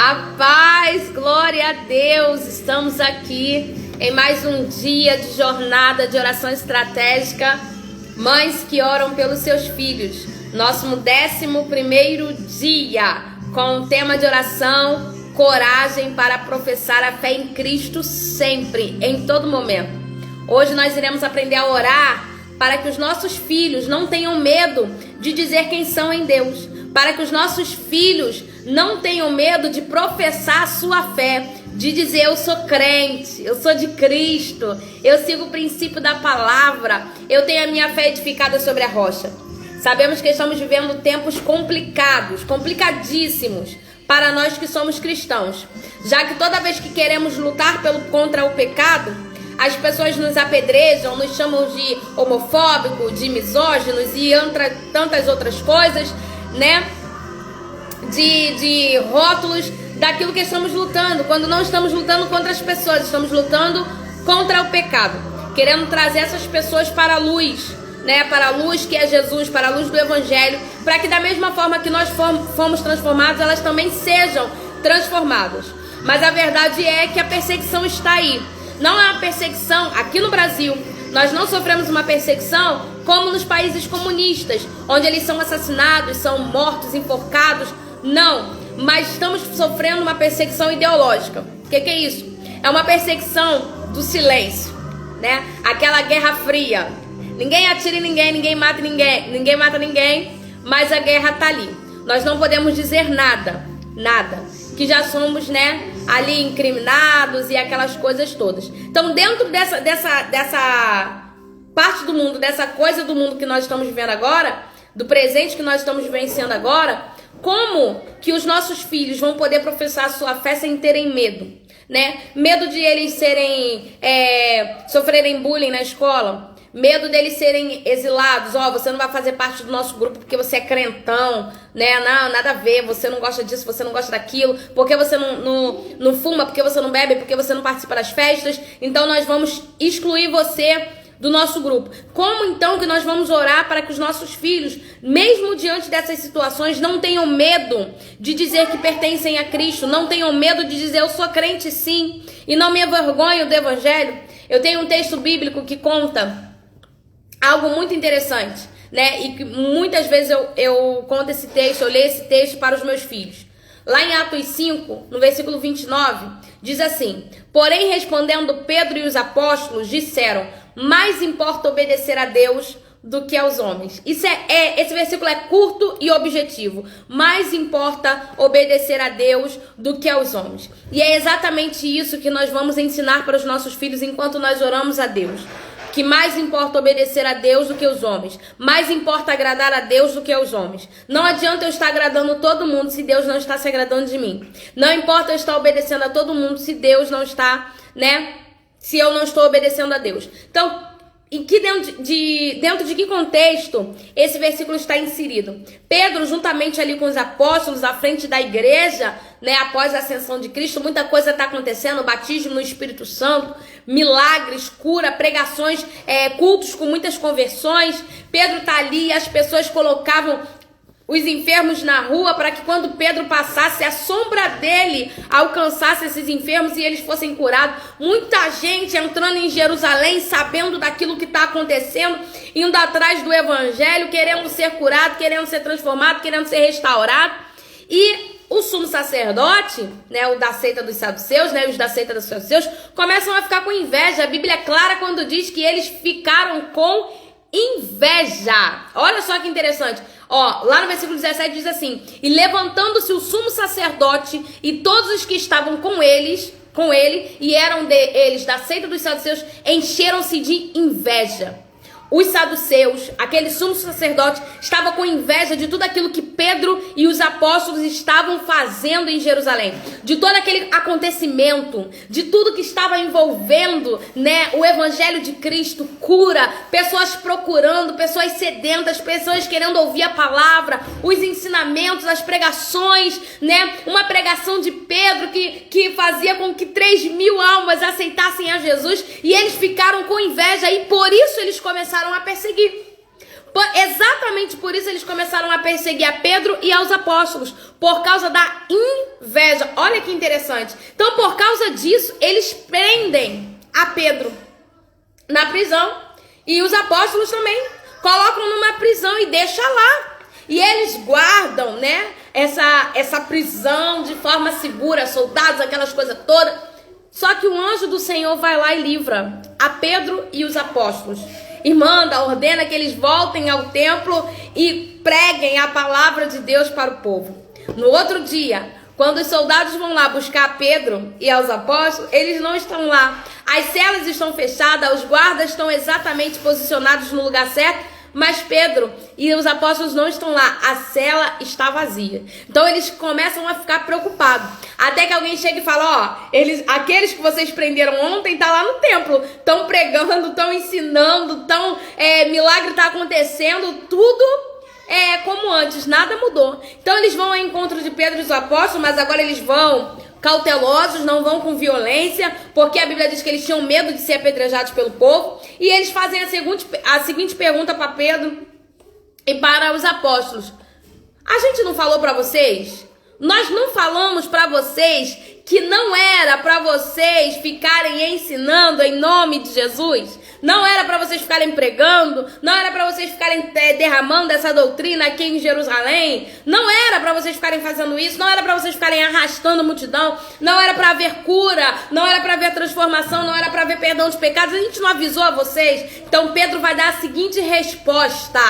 A paz, glória a Deus, estamos aqui em mais um dia de jornada de oração estratégica, mães que oram pelos seus filhos, nosso 11º dia, com o tema de oração, coragem para professar a fé em Cristo sempre, em todo momento. Hoje nós iremos aprender a orar para que os nossos filhos não tenham medo de dizer quem são em Deus, para que os nossos filhos não tenham medo de professar a sua fé, de dizer eu sou crente, eu sou de Cristo, eu sigo o princípio da palavra, eu tenho a minha fé edificada sobre a rocha. Sabemos que estamos vivendo tempos complicados, complicadíssimos para nós que somos cristãos, já que toda vez que queremos lutar contra o pecado, as pessoas nos apedrejam, nos chamam de homofóbico, de misóginos e tantas outras coisas, né? De rótulos daquilo que estamos lutando, quando não estamos lutando contra as pessoas, estamos lutando contra o pecado, querendo trazer essas pessoas para a luz, né? Para a luz que é Jesus, para a luz do Evangelho, para que da mesma forma que nós fomos transformados, elas também sejam transformadas. Mas a verdade é que a perseguição está aí. Não é uma perseguição aqui no Brasil. Nós não sofremos uma perseguição como nos países comunistas, onde eles são assassinados, são mortos, enforcados. Não, mas estamos sofrendo uma perseguição ideológica. O que é isso? É uma perseguição do silêncio, né? Aquela guerra fria. Ninguém atira em ninguém, ninguém mata ninguém, mas a guerra tá ali. Nós não podemos dizer nada, que já somos, né, ali incriminados e aquelas coisas todas. Então, dentro dessa parte do mundo, dessa coisa do mundo que nós estamos vivendo agora, do presente que nós estamos vivenciando agora, como que os nossos filhos vão poder professar a sua fé sem terem medo, né? Medo de eles sofrerem bullying na escola, medo deles serem exilados. Você não vai fazer parte do nosso grupo porque você é crentão, né? Não, nada a ver, você não gosta disso, você não gosta daquilo, porque você não fuma, porque você não bebe, porque você não participa das festas, então nós vamos excluir você do nosso grupo. Como então que nós vamos orar para que os nossos filhos, mesmo diante dessas situações, não tenham medo de dizer que pertencem a Cristo, não tenham medo de dizer eu sou crente sim, e não me envergonho do Evangelho? Eu tenho um texto bíblico que conta algo muito interessante, né? E que muitas vezes eu conto esse texto, eu leio esse texto para os meus filhos. Lá em Atos 5, no versículo 29, diz assim: porém respondendo Pedro e os apóstolos disseram, mais importa obedecer a Deus do que aos homens. Esse versículo é curto e objetivo. Mais importa obedecer a Deus do que aos homens. E é exatamente isso que nós vamos ensinar para os nossos filhos enquanto nós oramos a Deus. Que mais importa obedecer a Deus do que os homens. Mais importa agradar a Deus do que aos homens. Não adianta eu estar agradando todo mundo se Deus não está se agradando de mim. Não importa eu estar obedecendo a todo mundo se Deus não está, né? Se eu não estou obedecendo a Deus. Então, dentro de que contexto esse versículo está inserido? Pedro, juntamente ali com os apóstolos, à frente da igreja, né, após a ascensão de Cristo, muita coisa está acontecendo, batismo no Espírito Santo, milagres, cura, pregações, cultos com muitas conversões. Pedro está ali, as pessoas colocavam os enfermos na rua para que quando Pedro passasse, a sombra dele alcançasse esses enfermos e eles fossem curados. Muita gente entrando em Jerusalém, sabendo daquilo que está acontecendo, indo atrás do Evangelho, querendo ser curado, querendo ser transformado, querendo ser restaurado. E o sumo sacerdote, né, o da seita dos saduceus, né, os da seita dos saduceus, começam a ficar com inveja. A Bíblia é clara quando diz que eles ficaram com inveja. Olha só que interessante. Lá no versículo 17 diz assim: e levantando-se o sumo sacerdote e todos os que estavam com ele, e eram eles da seita dos saduceus, encheram-se de inveja. Os saduceus, aquele sumo sacerdote, estava com inveja de tudo aquilo que Pedro e os apóstolos estavam fazendo em Jerusalém, de todo aquele acontecimento, de tudo que estava envolvendo, né, o Evangelho de Cristo, cura, pessoas procurando, pessoas sedentas, pessoas querendo ouvir a palavra, os ensinamentos, as pregações, né, uma pregação de Pedro que fazia com que 3.000 almas aceitassem a Jesus, e eles ficaram com inveja e por isso eles começaram a perseguir. Exatamente por isso eles começaram a perseguir a Pedro e aos apóstolos, por causa da inveja. Olha que interessante. Então, por causa disso, eles prendem a Pedro na prisão e os apóstolos também colocam numa prisão e deixam lá. E eles guardam, né, essa prisão de forma segura, soldados, aquelas coisas todas. Só que o anjo do Senhor vai lá e livra a Pedro e os apóstolos. E manda, ordena que eles voltem ao templo e preguem a palavra de Deus para o povo. No outro dia, quando os soldados vão lá buscar Pedro e aos apóstolos, eles não estão lá. As celas estão fechadas, os guardas estão exatamente posicionados no lugar certo, mas Pedro e os apóstolos não estão lá. A cela está vazia. Então eles começam a ficar preocupados. Até que alguém chega e fala, aqueles que vocês prenderam ontem tá lá no templo. Estão pregando, estão ensinando, milagre está acontecendo, tudo como antes, nada mudou. Então eles vão ao encontro de Pedro e os apóstolos, mas agora eles vão cautelosos, não vão com violência, porque a Bíblia diz que eles tinham medo de ser apedrejados pelo povo. E eles fazem a seguinte pergunta para Pedro e para os apóstolos: a gente não falou para vocês? Nós não falamos para vocês que não era para vocês ficarem ensinando em nome de Jesus? Não era para vocês ficarem pregando? Não era para vocês ficarem derramando essa doutrina aqui em Jerusalém? Não era para vocês ficarem fazendo isso? Não era para vocês ficarem arrastando a multidão? Não era para haver cura? Não era para haver transformação? Não era para haver perdão de pecados? A gente não avisou a vocês? Então Pedro vai dar a seguinte resposta: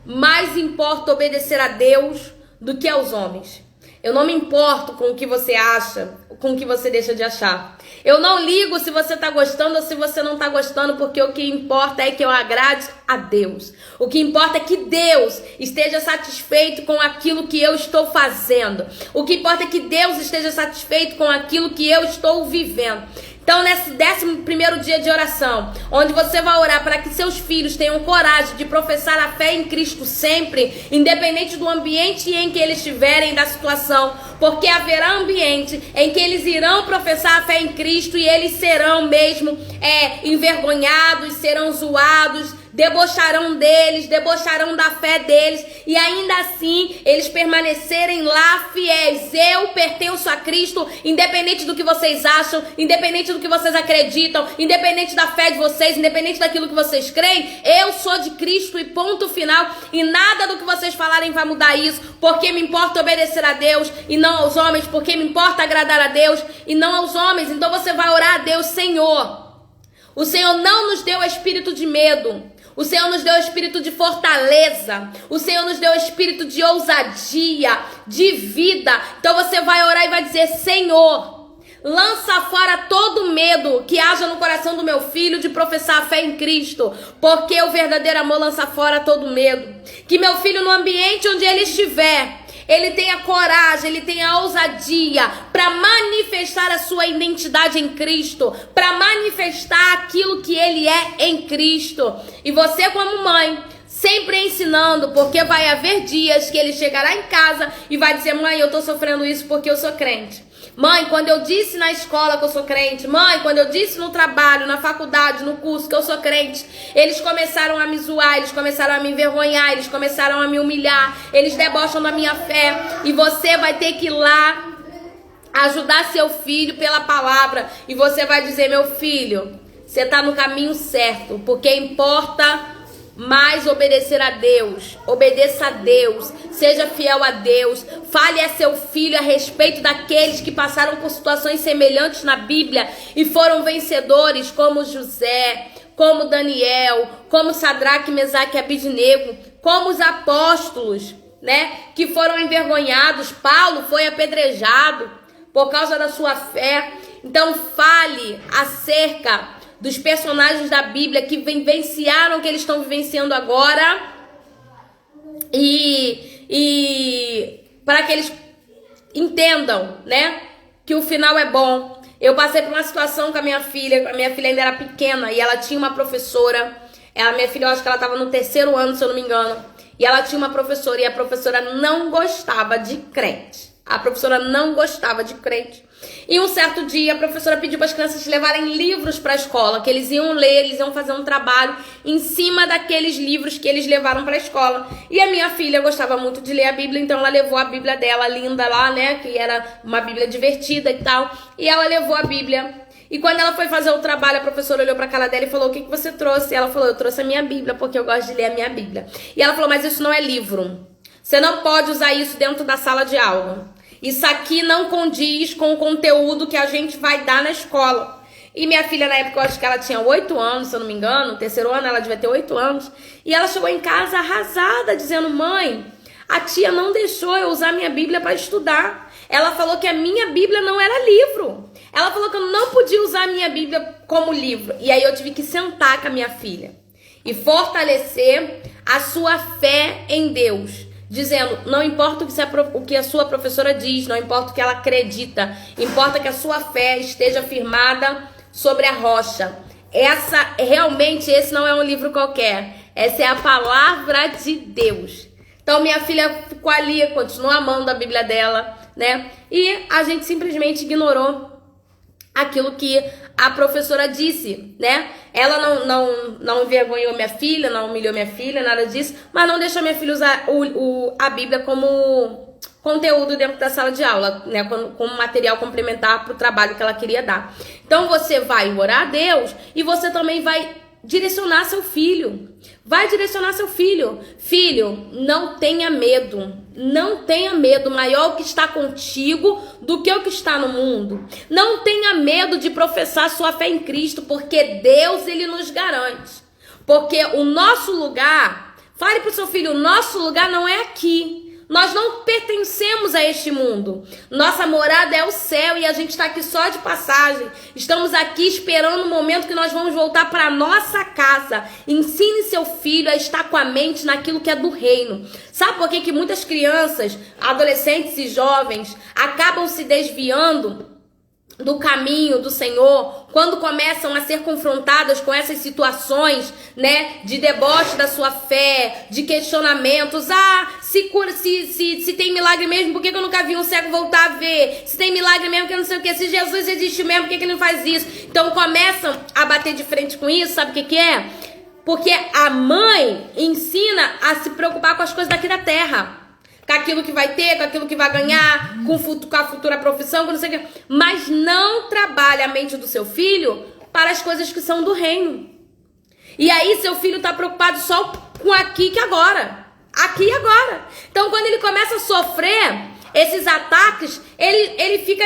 mais importa obedecer a Deus do que aos homens. Eu não me importo com o que você acha, com o que você deixa de achar. Eu não ligo se você está gostando ou se você não está gostando, porque o que importa é que eu agrade a Deus. O que importa é que Deus esteja satisfeito com aquilo que eu estou fazendo. O que importa é que Deus esteja satisfeito com aquilo que eu estou vivendo. Então, nesse 11º dia de oração, onde você vai orar para que seus filhos tenham coragem de professar a fé em Cristo sempre, independente do ambiente em que eles estiverem, da situação, porque haverá ambiente em que eles irão professar a fé em Cristo e eles serão mesmo envergonhados, serão zoados, debocharão deles, debocharão da fé deles, e ainda assim eles permanecerem lá fiéis. Eu pertenço a Cristo, independente do que vocês acham, independente do que vocês acreditam, independente da fé de vocês, independente daquilo que vocês creem, eu sou de Cristo e ponto final, e nada do que vocês falarem vai mudar isso, porque me importa obedecer a Deus e não aos homens, porque me importa agradar a Deus e não aos homens. Então você vai orar a Deus: Senhor, o Senhor não nos deu espírito de medo, o Senhor nos deu espírito de fortaleza, o Senhor nos deu espírito de ousadia, de vida. Então você vai orar e vai dizer: Senhor, lança fora todo medo que haja no coração do meu filho de professar a fé em Cristo, porque o verdadeiro amor lança fora todo medo. Que meu filho, no ambiente onde ele estiver, ele tenha coragem, ele tenha ousadia para manifestar a sua identidade em Cristo, para manifestar aquilo que ele é em Cristo. E você, como mãe, sempre ensinando, porque vai haver dias que ele chegará em casa e vai dizer: mãe, eu tô sofrendo isso porque eu sou crente. Mãe, quando eu disse na escola que eu sou crente, mãe, quando eu disse no trabalho, na faculdade, no curso que eu sou crente, eles começaram a me zoar, eles começaram a me envergonhar, eles começaram a me humilhar, eles debocham da minha fé, e você vai ter que ir lá ajudar seu filho pela palavra, e você vai dizer: meu filho, você está no caminho certo, porque importa mais obedecer a Deus. Obedeça a Deus, seja fiel a Deus, fale a seu filho a respeito daqueles que passaram por situações semelhantes na Bíblia e foram vencedores, como José, como Daniel, como Sadraque, Mesaque e Abidnego, como os apóstolos, né, que foram envergonhados. Paulo foi apedrejado por causa da sua fé. Então fale acerca dos personagens da Bíblia que vivenciaram o que eles estão vivenciando agora, e para que eles entendam, né, que o final é bom. Eu passei por uma situação com a minha filha ainda era pequena, e ela tinha uma professora, minha filha, eu acho que ela estava no 3º ano, se eu não me engano, e ela tinha uma professora, e a professora não gostava de crente. A professora não gostava de crente. E um certo dia a professora pediu para as crianças levarem livros para a escola, que eles iam ler, eles iam fazer um trabalho em cima daqueles livros que eles levaram para a escola. E a minha filha gostava muito de ler a Bíblia, então ela levou a Bíblia dela linda lá, né, que era uma Bíblia divertida e tal. E ela levou a Bíblia. E quando ela foi fazer o trabalho, a professora olhou pra cara dela e falou: o que você trouxe? E ela falou: eu trouxe a minha Bíblia, porque eu gosto de ler a minha Bíblia. E ela falou: mas isso não é livro. Você não pode usar isso dentro da sala de aula. Isso aqui não condiz com o conteúdo que a gente vai dar na escola. E minha filha, na época, eu acho que ela tinha 8 anos, se eu não me engano. No terceiro ano, ela devia ter 8 anos. E ela chegou em casa arrasada, dizendo: mãe, a tia não deixou eu usar minha Bíblia para estudar. Ela falou que a minha Bíblia não era livro. Ela falou que eu não podia usar a minha Bíblia como livro. E aí eu tive que sentar com a minha filha e fortalecer a sua fé em Deus, dizendo: não importa o que a sua professora diz, não importa o que ela acredita, importa que a sua fé esteja firmada sobre a rocha. Realmente, esse não é um livro qualquer. Essa é a palavra de Deus. Então minha filha ficou ali, continuou amando a Bíblia dela, né? E a gente simplesmente ignorou aquilo que a professora disse, né? Ela não envergonhou minha filha, não humilhou minha filha, nada disso, mas não deixou minha filha usar a Bíblia como conteúdo dentro da sala de aula, né? Como material complementar para o trabalho que ela queria dar. Então você vai orar a Deus e você também vai direcionar seu filho. Vai direcionar seu filho. Filho, não tenha medo. Não tenha medo. Maior o que está contigo do que o que está no mundo. Não tenha medo de professar sua fé em Cristo, porque Deus, Ele nos garante. Porque o nosso lugar, fale para o seu filho, o nosso lugar não é aqui. Nós não pertencemos a este mundo. Nossa morada é o céu e a gente está aqui só de passagem. Estamos aqui esperando o momento que nós vamos voltar para nossa casa. Ensine seu filho a estar com a mente naquilo que é do reino. Sabe por que muitas crianças, adolescentes e jovens acabam se desviando do caminho do Senhor, quando começam a ser confrontadas com essas situações, né, de deboche da sua fé, de questionamentos? Se tem milagre mesmo, por que eu nunca vi um cego voltar a ver? Se tem milagre mesmo, que eu não sei o que, se Jesus existe mesmo, por que ele não faz isso? Então começam a bater de frente com isso. Sabe o que é? Porque a mãe ensina a se preocupar com as coisas daqui da terra, com aquilo que vai ter, com aquilo que vai ganhar, com a futura profissão, com não sei o que. Mas não trabalha a mente do seu filho para as coisas que são do reino. E aí seu filho está preocupado só com aqui e agora. Aqui e agora. Então quando ele começa a sofrer esses ataques, ele fica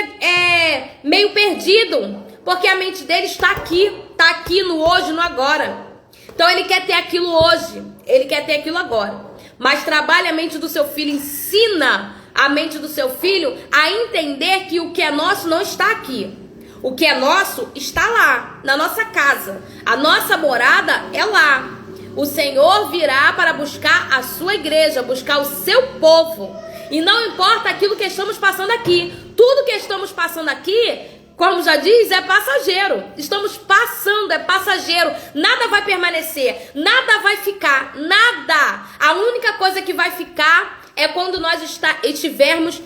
meio perdido. Porque a mente dele está aqui no hoje, no agora. Então ele quer ter aquilo hoje, ele quer ter aquilo agora. Mas trabalha a mente do seu filho, ensina a mente do seu filho a entender que o que é nosso não está aqui. O que é nosso está lá, na nossa casa. A nossa morada é lá. O Senhor virá para buscar a sua igreja, buscar o seu povo. E não importa aquilo que estamos passando aqui. Tudo que estamos passando aqui, como já diz, é passageiro. Estamos passando, é passageiro. Nada vai permanecer, nada vai ficar, nada. A única coisa que vai ficar é quando nós estivermos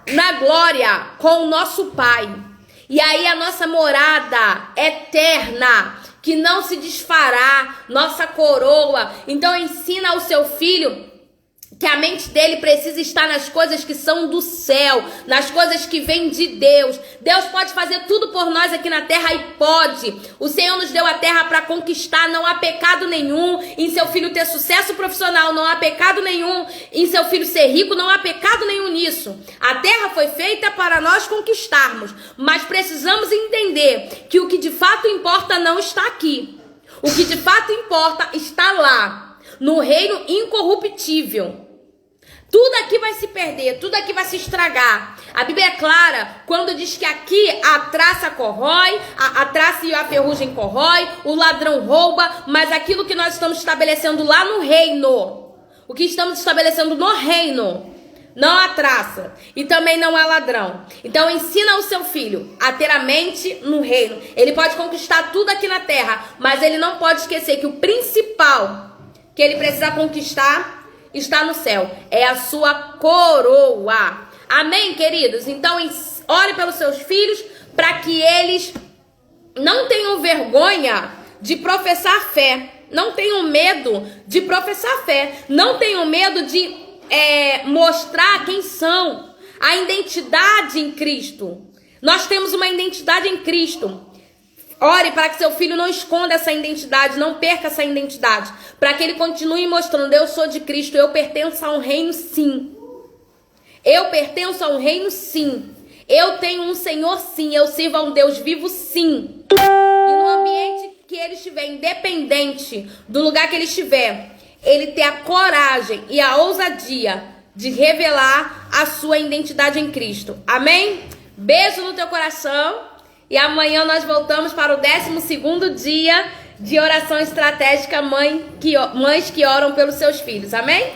na glória com o nosso Pai. E aí a nossa morada eterna, que não se desfará, nossa coroa. Então ensina ao seu filho que a mente dele precisa estar nas coisas que são do céu, nas coisas que vêm de Deus. Deus pode fazer tudo por nós aqui na terra, e pode. O Senhor nos deu a terra para conquistar, não há pecado nenhum em seu filho ter sucesso profissional, não há pecado nenhum em seu filho ser rico, não há pecado nenhum nisso. A terra foi feita para nós conquistarmos, mas precisamos entender que o que de fato importa não está aqui. O que de fato importa está lá, no reino incorruptível. Tudo aqui vai se perder, tudo aqui vai se estragar. A Bíblia é clara quando diz que aqui a traça corrói, a traça e a ferrugem corrói, o ladrão rouba, mas aquilo que nós estamos estabelecendo lá no reino, o que estamos estabelecendo no reino, não há traça e também não há ladrão. Então ensina o seu filho a ter a mente no reino. Ele pode conquistar tudo aqui na terra, mas ele não pode esquecer que o principal que ele precisa conquistar está no céu. É a sua coroa. Amém, queridos? Então, ore pelos seus filhos para que eles não tenham vergonha de professar fé. Não tenham medo de professar fé. Não tenham medo de mostrar quem são. A identidade em Cristo. Nós temos uma identidade em Cristo. Ore para que seu filho não esconda essa identidade, não perca essa identidade. Para que ele continue mostrando, eu sou de Cristo, eu pertenço a um reino sim. Eu pertenço a um reino sim. Eu tenho um Senhor sim, eu sirvo a um Deus vivo sim. E no ambiente que ele estiver, independente do lugar que ele estiver, ele ter a coragem e a ousadia de revelar a sua identidade em Cristo. Amém? Beijo no teu coração. E amanhã nós voltamos para o 12º dia de oração estratégica, mães que oram pelos seus filhos. Amém?